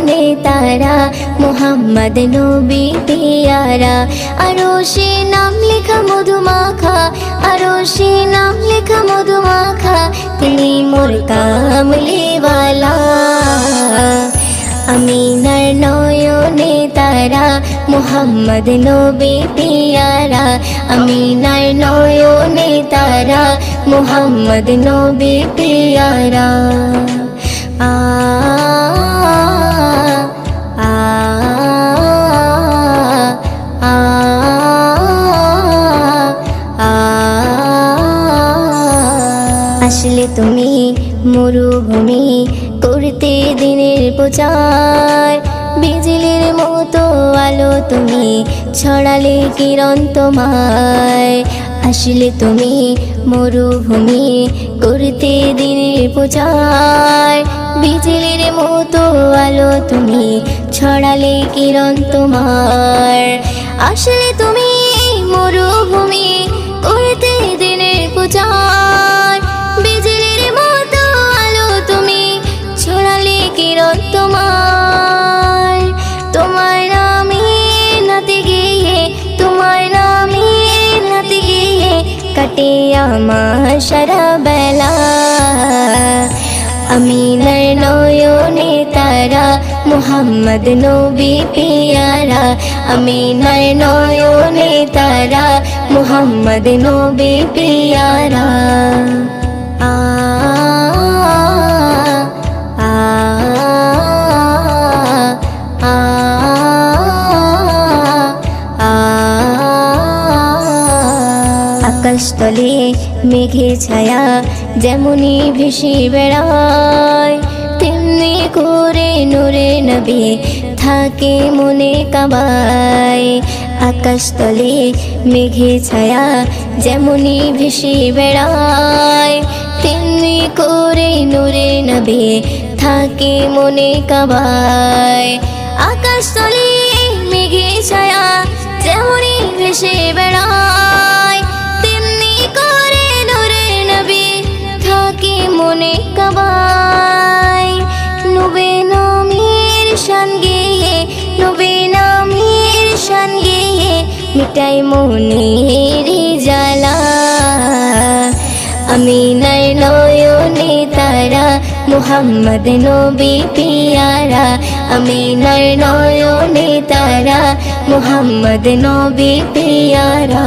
ने तारा मुहम्मद नबी प्यारा अरोशे नाम लिखा मधुमाखा अरोशे नाम लिखा मधुमाखा तिनी मोर कामली वाला अमीनार नयने तारा मुहम्मद नबी प्यारा अमीनार नयने तारा मुहम्मद नबी प्यारा आ আসলে তুমি মরুভূমি করতে দিনের প্রচার বিজলির মতো আলো তুমি ছড়ালে কিরণ তোমায় আসলে তুমি মরুভূমি করতে দিনের প্রচার বিজলির মতো আলো তুমি ছড়ালে কিরণ তোমার আসলে তুমি মরুভূমি করতে দিনের প্রচার বিজলির মতো আলো তুমি ছড়ালে কিরণ তোমার তোমার নামে নাতে গিয়ে তোমার নামে নাতে গিয়ে কাটে আমার সারা বেলা अमीनार नयने तारा मुहम्मद नबी प्यारा अमीनार नयने तारा मुहम्मद नबी प्यारा आ आ आ आ आकाशतले मेघे छाया যেমনি ভেসে বেড়ায় তেমনি করে নূরে নবী থাকে মনে কাবায় আকাশতলে মেঘে ছায়া যেমনি ভেসে বেড়ায় তেমনি করে নূরে নবী থাকে মনে কাবায় আকাশতলে মেঘে ছায়া যেমনি ভেসে বেড়ায় তেমনি করে নূরে নবী থাকে মনে কাবায় নবী নামের শান গেয়ে নবী নামের শান গেয়ে মিটাই মনের জ্বালা আমিনার নয়নে তারা মুহাম্মদ নবী প্যারা আমিনার নয়নে তারা মুহাম্মদ নবী প্যারা।